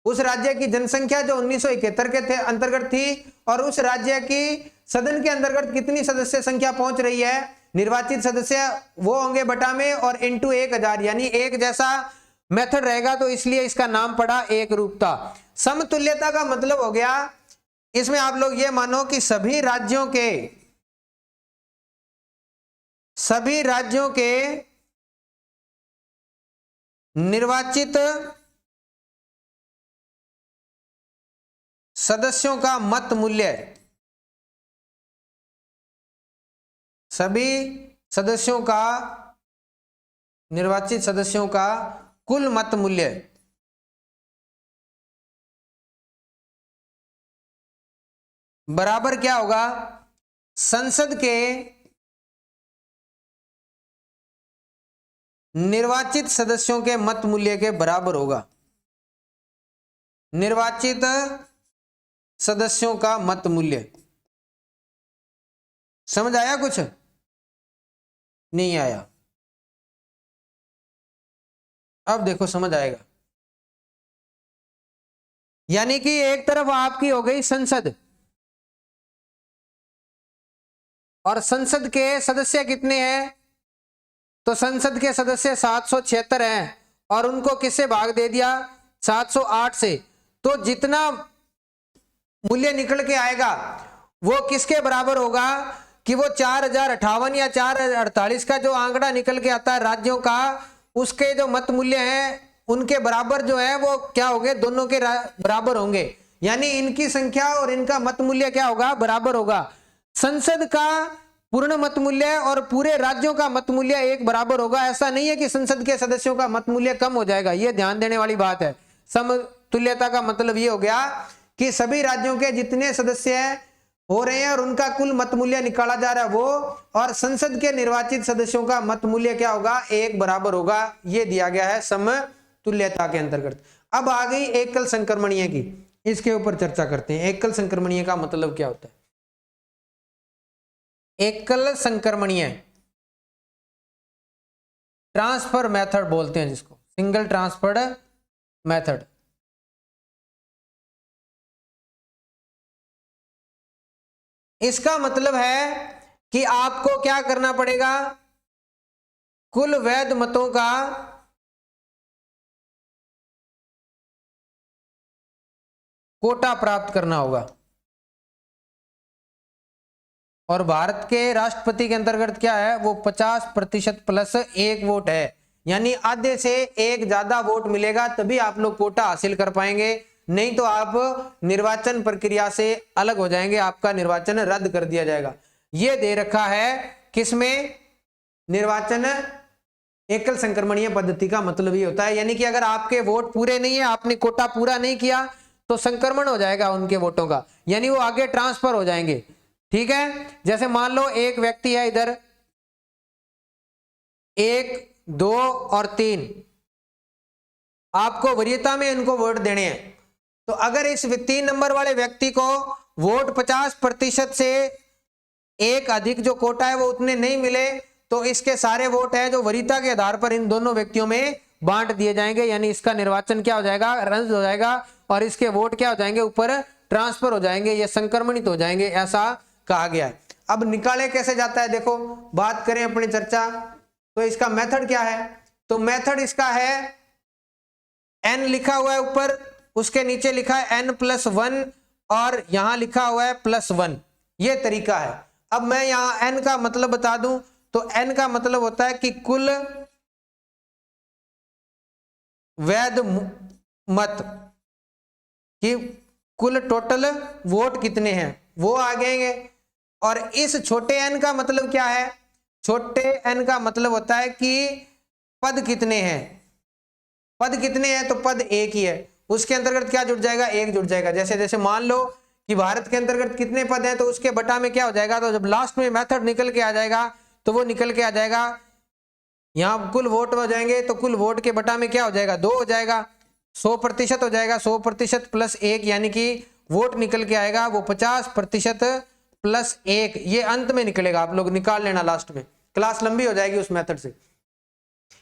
उस राज्य की जनसंख्या जो 1971 के थे अंतर्गत थी, और उस राज्य की सदन के अंतर्गत कितनी सदस्य संख्या पहुंच रही है, निर्वाचित सदस्य, वो होंगे बटा में और इंटू 1000, यानी एक जैसा मेथड रहेगा, तो इसलिए इसका नाम पड़ा एक रूपता। समतुल्यता का मतलब हो गया, इसमें आप लोग ये मानो कि सभी राज्यों के निर्वाचित सदस्यों का मत मूल्य, सभी सदस्यों का, निर्वाचित सदस्यों का कुल मत मूल्य बराबर क्या होगा, संसद के निर्वाचित सदस्यों के मत मूल्य के बराबर होगा। निर्वाचित सदस्यों का मत मूल्य, समझ आया? कुछ नहीं आया? अब देखो समझ आएगा। यानी कि एक तरफ आपकी हो गई संसद, और संसद के सदस्य कितने हैं, तो संसद के सदस्य 776 हैं, और उनको किससे भाग दे दिया, 708 से। तो जितना मूल्य निकल के आएगा वो किसके बराबर होगा कि वो 4058 या 4048 का जो आंकड़ा निकल के आता है राज्यों का, उसके जो मत मूल्य हैं उनके बराबर जो है वो क्या होंगे, दोनों के बराबर होंगे। यानी इनकी संख्या और इनका मत मूल्य क्या होगा, बराबर होगा। संसद का पूर्ण मत मूल्य और पूरे राज्यों का मत मूल्य एक बराबर होगा। ऐसा नहीं है कि संसद के सदस्यों का मत मूल्य कम हो जाएगा, यह ध्यान देने वाली बात है। समतुल्यता का मतलब यह हो गया कि सभी राज्यों के जितने सदस्य हो रहे हैं और उनका कुल मत मूल्य निकाला जा रहा है वो, और संसद के निर्वाचित सदस्यों का मत मूल्य क्या होगा, एक बराबर होगा। यह दिया गया है समतुल्यता के अंतर्गत। अब आ गई एकल संक्रमणीय की, इसके ऊपर चर्चा करते हैं। एकल संक्रमणीय का मतलब क्या होता है? एकल संक्रमणीय ट्रांसफर मेथड बोलते हैं जिसको, सिंगल ट्रांसफर मेथड। इसका मतलब है कि आपको क्या करना पड़ेगा, कुल वैध मतों का कोटा प्राप्त करना होगा, और भारत के राष्ट्रपति के अंतर्गत क्या है, वो 50% प्लस 1 वोट है, यानी आधे से एक ज्यादा वोट मिलेगा तभी आप लोग कोटा हासिल कर पाएंगे, नहीं तो आप निर्वाचन प्रक्रिया से अलग हो जाएंगे, आपका निर्वाचन रद्द कर दिया जाएगा। ये दे रखा है किसमें, निर्वाचन एकल संक्रमणीय पद्धति का मतलब ये होता है, यानी कि अगर आपके वोट पूरे नहीं है, आपने कोटा पूरा नहीं किया तो संक्रमण हो जाएगा उनके वोटों का, यानी वो आगे ट्रांसफर हो जाएंगे। ठीक है, जैसे मान लो एक व्यक्ति है इधर 1, 2 और 3, आपको वरीयता में इनको वोट देने हैं, तो अगर इस 3 नंबर वाले व्यक्ति को वोट 50% से एक अधिक जो कोटा है वो उतने नहीं मिले, तो इसके सारे वोट है जो वरीयता के आधार पर इन दोनों व्यक्तियों में बांट दिए जाएंगे, यानी इसका निर्वाचन क्या हो जाएगा, रद्द हो जाएगा, और इसके वोट क्या हो जाएंगे, ऊपर ट्रांसफर हो जाएंगे, ये संक्रमणित हो जाएंगे, ऐसा कहा गया है। अब निकाले कैसे जाता है, देखो बात करें अपनी चर्चा, तो इसका मेथड क्या है, तो मेथड इसका है n लिखा हुआ है ऊपर, उसके नीचे लिखा है n+1 और यहां लिखा हुआ है +1, ये तरीका है। अब मैं यहां n का मतलब बता दूं, तो n का मतलब होता है कि कुल वैध मत, कि कुल टोटल वोट कितने हैं वो आ गएंगे, और इस छोटे n का मतलब क्या है, छोटे n का मतलब होता है कि पद कितने हैं, पद कितने हैं, तो पद एक ही है, उसके अंतर्गत क्या जुड़ जाएगा, एक जुड़ जाएगा। जैसे जैसे मान लो कि भारत के अंतर्गत कितने पद हैं, तो उसके बटा में क्या हो जाएगा, तो जब लास्ट में मेथड निकल के आ जाएगा तो वो निकल के आ जाएगा, यहां कुल वोट हो जाएंगे तो कुल वोट के बटा में क्या हो जाएगा, 2 हो जाएगा, 100% हो जाएगा, 100% प्लस 1, यानी कि वोट निकल के आएगा वो 50% प्लस 1, ये अंत में निकलेगा, आप लोग निकाल लेना, लास्ट में क्लास लंबी हो जाएगी उस मेथड से।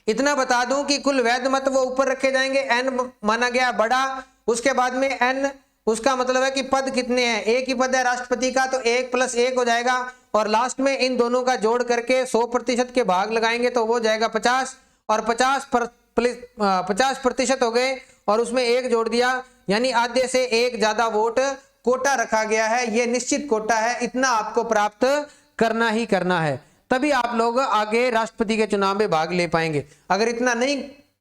इतना बता दूं कि कुल वैध मत वो ऊपर रखे जाएंगे, n माना गया बड़ा, उसके बाद में n उसका मतलब है कि पद कितने हैं, एक ही पद है राष्ट्रपति का, तो 1 + 1 हो जाएगा, और लास्ट में इन दोनों का जोड़ करके 100% के भाग लगाएंगे तो वो जाएगा 50, और 50% हो गए और उसमें 1 जोड़ दिया, यानी आधे से एक ज्यादा वोट कोटा रखा गया है, ये निश्चित कोटा है, इतना आपको प्राप्त करना ही करना है, तभी आप लोग आगे राष्ट्रपति के चुनाव में भाग ले पाएंगे। अगर इतना नहीं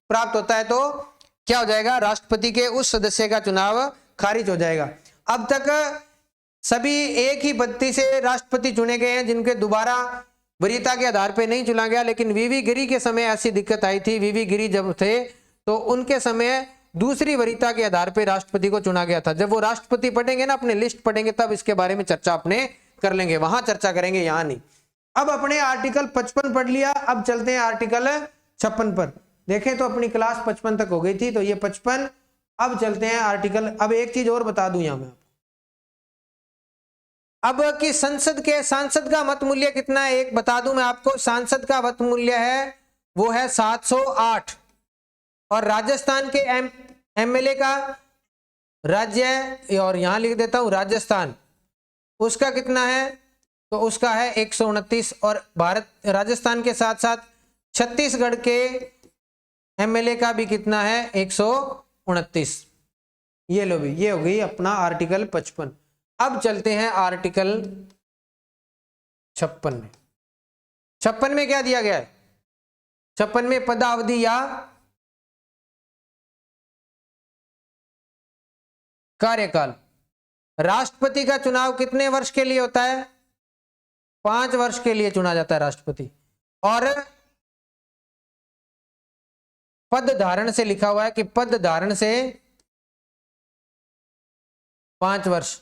प्राप्त होता है तो क्या हो जाएगा, राष्ट्रपति के उस सदस्य का चुनाव खारिज हो जाएगा। अब तक सभी एक ही पद्धति से राष्ट्रपति चुने गए हैं जिनके दोबारा वरीयता के आधार पर नहीं चुना गया, लेकिन वीवी गिरी के समय ऐसी दिक्कत आई थी। वीवी गिरी जब थे तो उनके समय दूसरी वरीयता के आधार पर राष्ट्रपति को चुना गया था। जब वो राष्ट्रपति पढ़ेंगे ना, अपने लिस्ट पढ़ेंगे, तब इसके बारे में चर्चा अपने कर लेंगे, वहां चर्चा करेंगे, यहां नहीं। अब अपने आर्टिकल 55 पढ़ लिया, अब चलते हैं आर्टिकल 56 पर। देखें तो अपनी क्लास 55 तक हो गई थी, तो ये 55, अब चलते हैं आर्टिकल। अब एक चीज और बता दूं यहां में, अब कि सांसद का मत मूल्य कितना है, एक बता दूं मैं आपको, सांसद का मत मूल्य है वो है 708, और राजस्थान के एमएलए का राज्य, और यहां लिख देता हूं राजस्थान, उसका कितना है, तो उसका है 129, और राजस्थान के साथ साथ छत्तीसगढ़ के एमएलए का भी कितना है, 129। ये लो भी, ये हो गई अपना आर्टिकल 55। अब चलते हैं आर्टिकल 56 में। 56 में क्या दिया गया है, 56 में पदावधि या कार्यकाल। राष्ट्रपति का चुनाव कितने वर्ष के लिए होता है, 5 वर्ष के लिए चुना जाता है राष्ट्रपति, और पद धारण से लिखा हुआ है कि पद धारण से 5 वर्ष,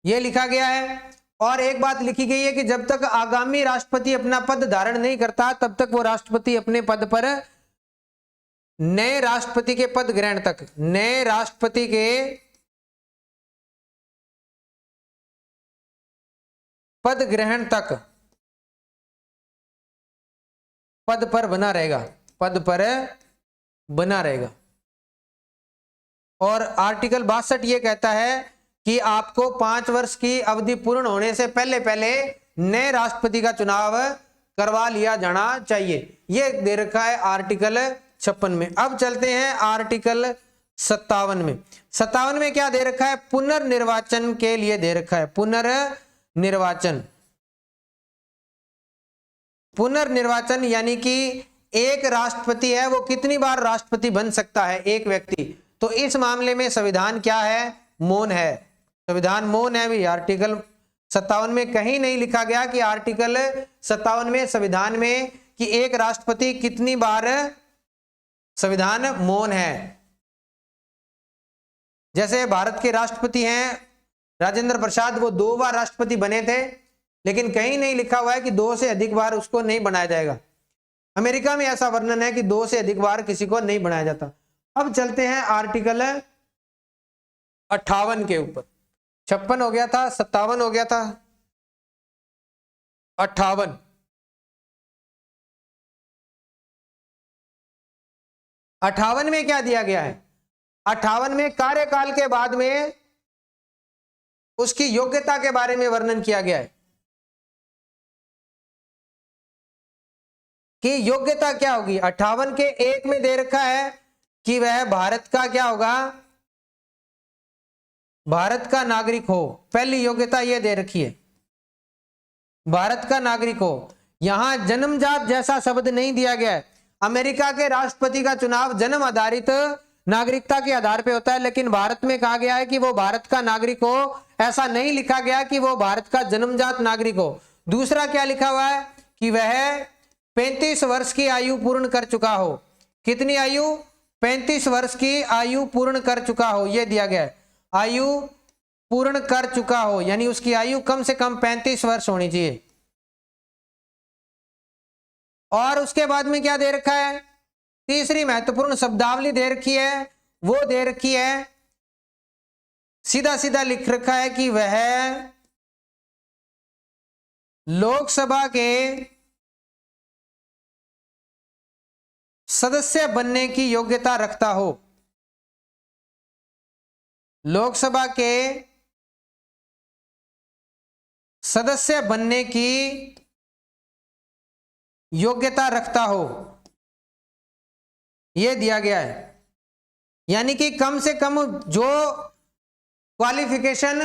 ये लिखा गया है। और एक बात लिखी गई है कि जब तक आगामी राष्ट्रपति अपना पद धारण नहीं करता, तब तक वो राष्ट्रपति अपने पद पर नए राष्ट्रपति के पद ग्रहण तक, नए राष्ट्रपति के पद ग्रहण तक पद पर बना रहेगा, पद पर बना रहेगा। और आर्टिकल 62 ये कहता है कि आपको 5 वर्ष की अवधि पूर्ण होने से पहले पहले नए राष्ट्रपति का चुनाव करवा लिया जाना चाहिए। ये दे रखा है आर्टिकल 56 में। अब चलते हैं आर्टिकल 57 में। 57 में क्या दे रखा है? पुनर्निर्वाचन के लिए दे रखा है, पुनर्निर्वाचन। पुनर्निर्वाचन यानी कि एक राष्ट्रपति है, वो कितनी बार राष्ट्रपति बन सकता है? एक व्यक्ति। तो इस मामले में संविधान क्या है? मौन है। संविधान मौन है भी। आर्टिकल 57 में कहीं नहीं लिखा गया कि आर्टिकल 57 में संविधान में कि एक राष्ट्रपति कितनी बार, संविधान मौन है। जैसे भारत के राष्ट्रपति हैं राजेंद्र प्रसाद, वो 2 बार राष्ट्रपति बने थे, लेकिन कहीं नहीं लिखा हुआ है कि 2 से अधिक बार उसको नहीं बनाया जाएगा। अमेरिका में ऐसा वर्णन है कि 2 से अधिक बार किसी को नहीं बनाया जाता। अब चलते हैं आर्टिकल 58 के ऊपर। 56 हो गया था, 57 हो गया था, 58। अट्ठावन में क्या दिया गया है? 58 में कार्यकाल के बाद में उसकी योग्यता के बारे में वर्णन किया गया है कि योग्यता क्या होगी। 58 के 1 में दे रखा है कि वह भारत का क्या होगा? भारत का नागरिक हो। पहली योग्यता यह दे रखी है, भारत का नागरिक हो। यहां जन्मजात जैसा शब्द नहीं दिया गया है। अमेरिका के राष्ट्रपति का चुनाव जन्म आधारित नागरिकता के आधार पर होता है, लेकिन भारत में कहा गया है कि वो भारत का नागरिक हो। ऐसा नहीं लिखा गया कि वो भारत का जन्मजात नागरिक हो। दूसरा क्या लिखा हुआ है कि वह 35 वर्ष की आयु पूर्ण कर चुका हो। कितनी आयु? 35 वर्ष की आयु पूर्ण कर चुका हो, यह दिया गया है। आयु पूर्ण कर चुका हो यानी उसकी आयु कम से कम 35 वर्ष होनी चाहिए। और उसके बाद में क्या दे रखा है? तीसरी महत्वपूर्ण शब्दावली दे रखी है, वो दे रखी है, सीधा सीधा लिख रखा है कि वह लोकसभा के सदस्य बनने की योग्यता रखता हो। लोकसभा के सदस्य बनने की योग्यता रखता हो, यह दिया गया है। यानी कि कम से कम जो क्वालिफिकेशन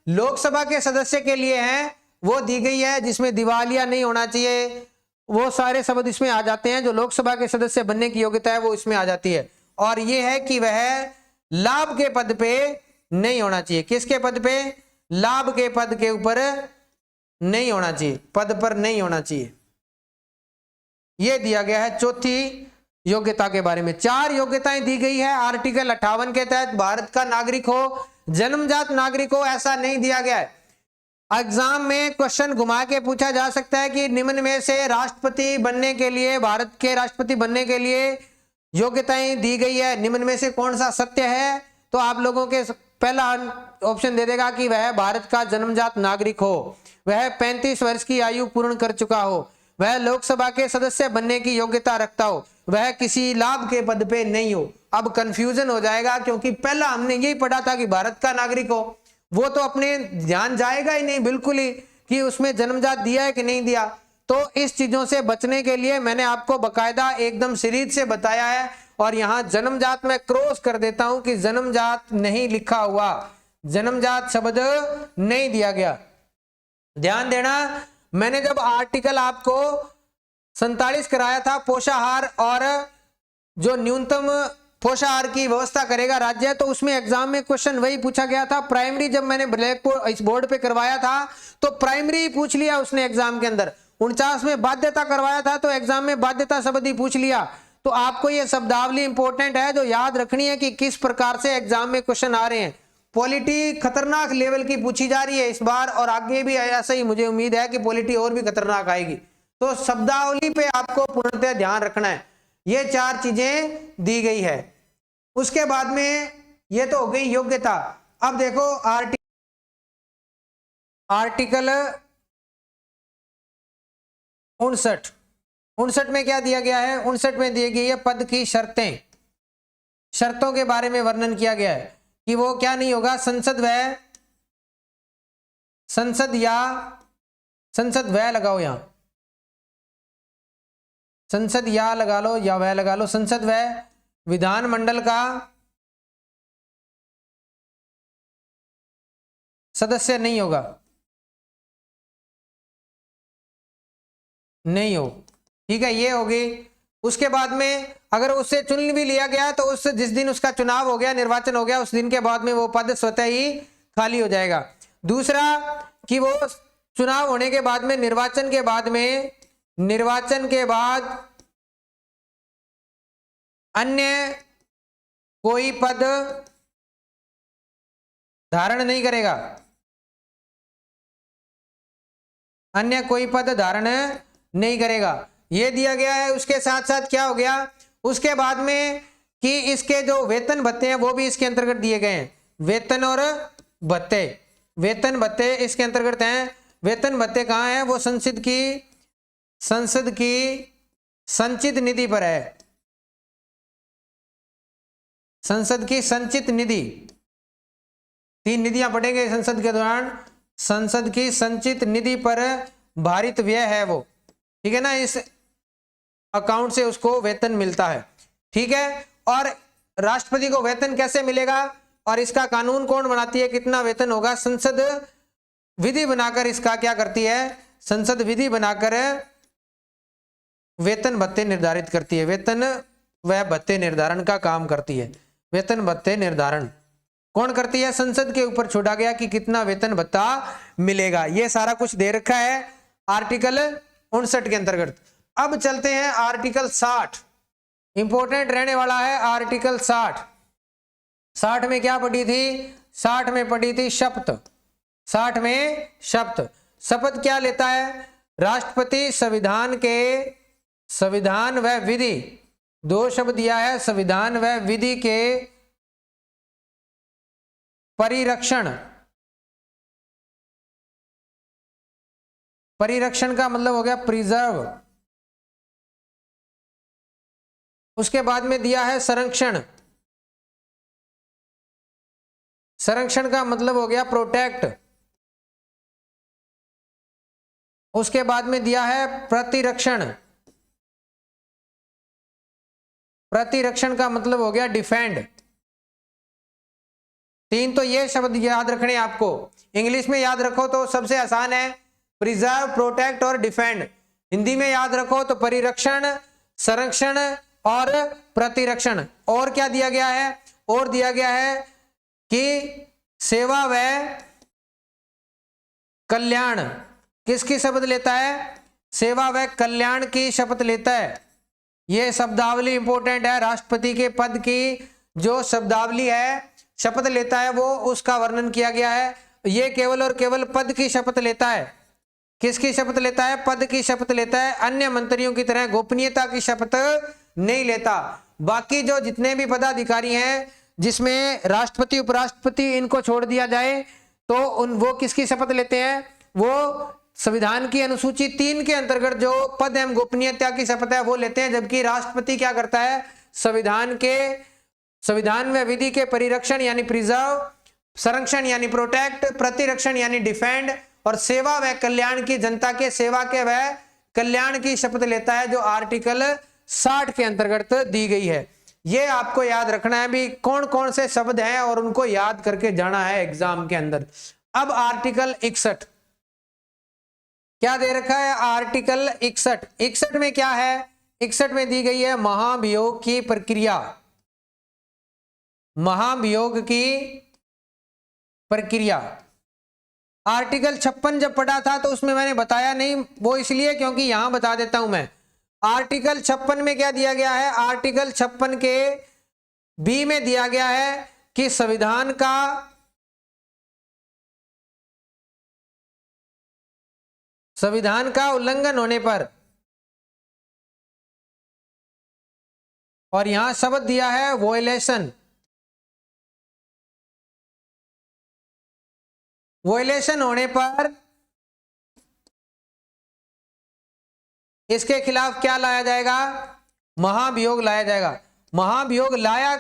लोकसभा के सदस्य के लिए है वो दी गई है, जिसमें दिवालिया नहीं होना चाहिए, वो सारे शब्द इसमें आ जाते हैं। जो लोकसभा के सदस्य बनने की योग्यता है वो इसमें आ जाती है। और यह है कि वह लाभ के पद पे नहीं होना चाहिए। किसके पद पे? लाभ के पद के ऊपर नहीं होना चाहिए, पद पर नहीं होना चाहिए। यह दिया गया है चौथी योग्यता के बारे में। 4 योग्यताएं दी गई है आर्टिकल 58 के तहत। भारत का नागरिक हो, जन्मजात नागरिक हो, ऐसा नहीं दिया गया है। एग्जाम में क्वेश्चन घुमा के पूछा जा सकता है कि निम्न में से राष्ट्रपति बनने के लिए, भारत के राष्ट्रपति बनने के लिए योग्यताएं दी गई है, निम्न में से कौन सा सत्य है? तो आप लोगों के पहला ऑप्शन दे देगा कि वह भारत का जन्मजात नागरिक हो, वह 35 वर्ष की आयु पूर्ण कर चुका हो, वह लोकसभा के सदस्य बनने की योग्यता रखता हो, वह किसी लाभ के पद पे नहीं हो। अब कंफ्यूजन हो जाएगा क्योंकि पहला हमने यही पढ़ा था कि भारत का नागरिक हो, वो तो अपने ध्यान जाएगा ही नहीं बिल्कुल ही कि उसमें जन्मजात दिया है कि नहीं दिया। तो इस चीजों से बचने के लिए मैंने आपको बकायदा एकदम सीरीज से बताया है। और यहां जन्मजात में क्रॉस कर देता हूं कि जन्मजात नहीं लिखा हुआ, जन्मजात शब्द नहीं दिया गया। ध्यान देना, मैंने जब आर्टिकल आपको 47 कराया था, पोषाहार और जो न्यूनतम पोषाहार की व्यवस्था करेगा राज्य, तो उसमें एग्जाम में क्वेश्चन वही पूछा गया था। प्राइमरी जब मैंने ब्लैक बोर्ड इस बोर्ड पे करवाया था तो प्राइमरी पूछ लिया उसने एग्जाम के अंदर। 49 में बाध्यता करवाया था तो एग्जाम में बाध्यता शब्द ही पूछ लिया। तो आपको ये शब्दावली इंपॉर्टेंट है जो याद रखनी है कि किस प्रकार से एग्जाम में क्वेश्चन आ रहे हैं। पॉलिटी खतरनाक लेवल की पूछी जा रही है इस बार, और आगे भी ऐसा ही मुझे उम्मीद है कि पॉलिटी और भी खतरनाक आएगी। तो शब्दावली पे आपको पूर्णतः ध्यान रखना है। ये 4 चीजें दी गई है। उसके बाद में ये तो हो गई योग्यता। अब देखो आर्टिकल 59 में क्या दिया गया है? 59 में दी गई है पद की शर्तें। शर्तों के बारे में वर्णन किया गया है कि वो क्या नहीं होगा, संसद वह लगाओ, यहां संसद या लगा लो या वह लगा लो। संसद वह विधानमंडल का सदस्य नहीं होगा, नहीं हो। ठीक है, ये होगी। उसके बाद में अगर उससे चुन भी लिया गया तो उस जिस दिन उसका चुनाव हो गया, निर्वाचन हो गया, उस दिन के बाद में वो पद स्वतः ही खाली हो जाएगा। दूसरा कि वो चुनाव होने के बाद में, निर्वाचन के बाद में, निर्वाचन के बाद अन्य कोई पद धारण नहीं करेगा, अन्य कोई पद धारण नहीं करेगा, ये दिया गया है। उसके साथ साथ क्या हो गया, उसके बाद में कि इसके जो वेतन भत्ते हैं वो भी इसके अंतर्गत दिए गए हैं। वेतन और भत्ते, वेतन भत्ते इसके अंतर्गत हैं। वेतन भत्ते कहाँ हैं, वो संसद की संचित निधि पर है, संसद की संचित निधि। 3 निधियां पढ़ेंगे संसद के दौरान। संसद की संचित निधि पर भारित व्यय है वो, ठीक है ना, इस अकाउंट से उसको वेतन मिलता है। ठीक है, और राष्ट्रपति को वेतन कैसे मिलेगा और इसका कानून कौन बनाती है, कितना वेतन होगा, संसद विधि बनाकर इसका क्या करती है, संसद विधि बनाकर वेतन भत्ते निर्धारित करती है, वेतन व भत्ते निर्धारण का काम करती है। वेतन भत्ते निर्धारण कौन करती है, संसद के ऊपर छोड़ा गया कि कितना वेतन भत्ता मिलेगा। ये सारा कुछ दे रखा है आर्टिकल 59 के अंतर्गत। अब चलते हैं आर्टिकल 60, इंपॉर्टेंट रहने वाला है आर्टिकल 60। 60 में क्या पढ़ी थी, 60 में पढ़ी थी शपथ। 60 में शपथ, शपथ क्या लेता है, राष्ट्रपति संविधान व विधि, 2 शब्द दिया है, संविधान व विधि के परिरक्षण, परिरक्षण का मतलब हो गया प्रिजर्व। उसके बाद में दिया है संरक्षण, संरक्षण का मतलब हो गया प्रोटेक्ट। उसके बाद में दिया है प्रतिरक्षण, प्रतिरक्षण का मतलब हो गया डिफेंड। 3 तो ये शब्द याद रखने आपको, इंग्लिश में याद रखो तो सबसे आसान है प्रिजर्व, प्रोटेक्ट और डिफेंड। हिंदी में याद रखो तो परिरक्षण, संरक्षण और प्रतिरक्षण। और क्या दिया गया है, और दिया गया है कि सेवा व कल्याण, किसकी शपथ लेता है, सेवा व कल्याण की शपथ लेता है। यह शब्दावली इंपॉर्टेंट है, राष्ट्रपति के पद की जो शब्दावली है, शपथ लेता है वो, उसका वर्णन किया गया है। ये केवल और केवल पद की शपथ लेता है। किसकी शपथ लेता है, पद की शपथ लेता है, अन्य मंत्रियों की तरह गोपनीयता की शपथ नहीं लेता। बाकी जो जितने भी पदाधिकारी हैं, जिसमें राष्ट्रपति उपराष्ट्रपति इनको छोड़ दिया जाए, तो वो किसकी शपथ लेते हैं, वो संविधान की अनुसूची 3 के अंतर्गत जो पद एवं गोपनीयता की शपथ है वो लेते हैं। जबकि राष्ट्रपति क्या करता है, संविधान में विधि के परिरक्षण यानी प्रिजर्व, संरक्षण यानी प्रोटेक्ट, प्रतिरक्षण यानी डिफेंड और सेवा व कल्याण की, जनता के सेवा के व कल्याण की शपथ लेता है, जो आर्टिकल 60 के अंतर्गत दी गई है। ये आपको याद रखना है भी कौन कौन से शब्द हैं और उनको याद करके जाना है एग्जाम के अंदर। अब आर्टिकल 61 क्या दे रखा है, आर्टिकल 61। 61 में क्या है, 61 में दी गई है महाभियोग की प्रक्रिया, महाभियोग की प्रक्रिया। आर्टिकल 56 जब पढ़ा था तो उसमें मैंने बताया नहीं, वो इसलिए क्योंकि यहां बता देता हूं मैं। आर्टिकल 56 में क्या दिया गया है, आर्टिकल 56 के बी में दिया गया है कि संविधान का उल्लंघन होने पर, और यहां शब्द दिया है वोयलेशन, वोयलेशन होने पर इसके खिलाफ क्या लाया जाएगा, महाभियोग लाया जाएगा। महाभियोग लाया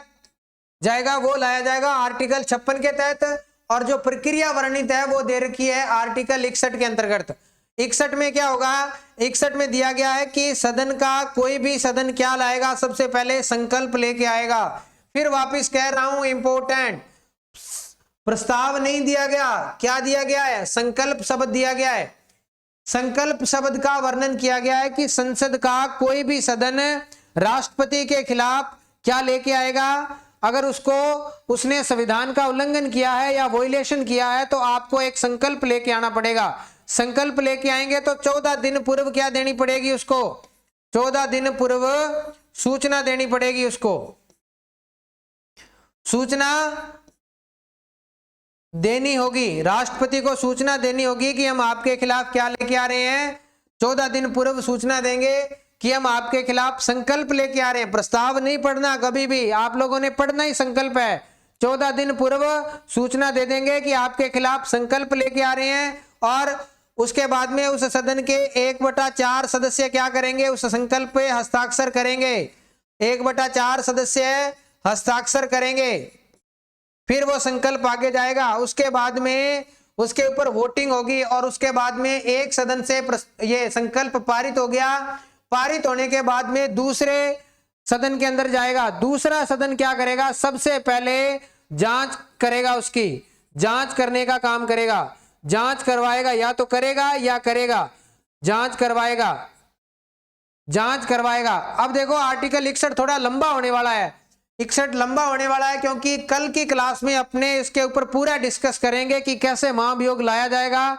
जाएगा, वो लाया जाएगा आर्टिकल 56 के तहत, और जो प्रक्रिया वर्णित है वो दे रखी है आर्टिकल 61 के अंतर्गत। 61 में क्या होगा, 61 में दिया गया है कि सदन का कोई भी सदन क्या लाएगा, सबसे पहले संकल्प लेके आएगा। फिर वापस कह रहा हूं इंपॉर्टेंट, प्रस्ताव नहीं दिया गया, क्या दिया गया है? संकल्प शब्द दिया गया है। संकल्प शब्द का वर्णन किया गया है कि संसद का कोई भी सदन राष्ट्रपति के खिलाफ क्या लेके आएगा, अगर उसने संविधान का उल्लंघन किया है या वोलेशन किया है तो आपको एक संकल्प लेके आना पड़ेगा। संकल्प लेके आएंगे तो 14 दिन पूर्व क्या देनी पड़ेगी उसको? 14 दिन पूर्व सूचना देनी पड़ेगी उसको, सूचना देनी होगी, राष्ट्रपति को सूचना देनी होगी कि हम आपके खिलाफ क्या लेके आ रहे हैं। 14 दिन पूर्व सूचना देंगे कि हम आपके खिलाफ संकल्प लेके आ रहे हैं। प्रस्ताव नहीं पढ़ना कभी भी, आप लोगों ने पढ़ना ही संकल्प है। 14 दिन पूर्व सूचना दे देंगे कि आपके खिलाफ संकल्प लेके आ रहे हैं, और उसके बाद में उस सदन के 1/4 सदस्य क्या करेंगे? उस संकल्प पे हस्ताक्षर करेंगे। 1/4 सदस्य हस्ताक्षर करेंगे, फिर वो संकल्प आगे जाएगा। उसके बाद में उसके ऊपर वोटिंग होगी, और उसके बाद में एक सदन से ये संकल्प पारित हो गया। पारित होने के बाद में दूसरे सदन के अंदर जाएगा। दूसरा सदन क्या करेगा? सबसे पहले जांच करेगा, उसकी जांच करने का काम करेगा, जांच करवाएगा, या तो करेगा या करेगा, जांच करवाएगा, जांच करवाएगा। अब देखो आर्टिकल 61 थोड़ा लंबा होने वाला है। 61 लंबा होने वाला है क्योंकि कल की क्लास में अपने इसके ऊपर पूरा डिस्कस करेंगे कि कैसे महाभियोग लाया जाएगा।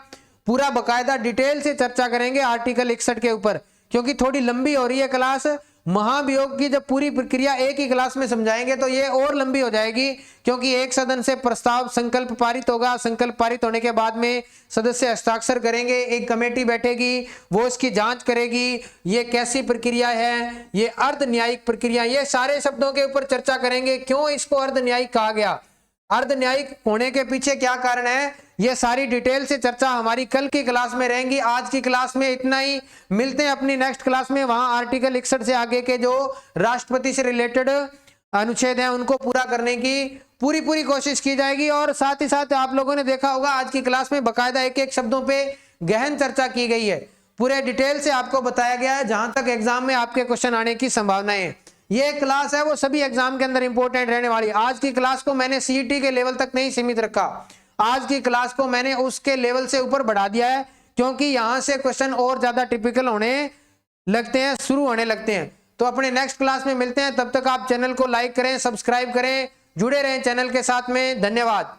पूरा बकायदा डिटेल से चर्चा करेंगे आर्टिकल 61 के ऊपर, क्योंकि थोड़ी लंबी हो रही है क्लास। महाभियोग की जब पूरी प्रक्रिया एक ही क्लास में समझाएंगे तो ये और लंबी हो जाएगी, क्योंकि एक सदन से प्रस्ताव संकल्प पारित होगा। संकल्प पारित होने के बाद में सदस्य हस्ताक्षर करेंगे, एक कमेटी बैठेगी, वो इसकी जांच करेगी, ये कैसी प्रक्रिया है, ये अर्ध न्यायिक प्रक्रिया, ये सारे शब्दों के ऊपर चर्चा करेंगे। क्यों इसको अर्ध न्यायिक कहा गया, अर्ध न्यायिक होने के पीछे क्या कारण है, ये सारी डिटेल से चर्चा हमारी कल की क्लास में रहेंगी। आज की क्लास में इतना ही, मिलते हैं अपनी नेक्स्ट क्लास में। वहां आर्टिकल 61 से आगे के जो राष्ट्रपति से रिलेटेड अनुच्छेद हैं उनको पूरा करने की पूरी कोशिश की जाएगी। और साथ ही साथ आप लोगों ने देखा होगा आज की क्लास में बकायदा एक एक शब्दों पे गहन चर्चा की गई है, पूरे डिटेल से आपको बताया गया है जहां तक एग्जाम में आपके क्वेश्चन आने की संभावनाएं है। ये क्लास है वो सभी एग्जाम के अंदर इंपॉर्टेंट रहने वाली। आज की क्लास को मैंने सीईटी के लेवल तक नहीं सीमित रखा, आज की क्लास को मैंने उसके लेवल से ऊपर बढ़ा दिया है, क्योंकि यहां से क्वेश्चन और ज्यादा टिपिकल होने लगते हैं, शुरू होने लगते हैं। तो अपने नेक्स्ट क्लास में मिलते हैं, तब तक आप चैनल को लाइक करें, सब्सक्राइब करें, जुड़े रहें चैनल के साथ में। धन्यवाद।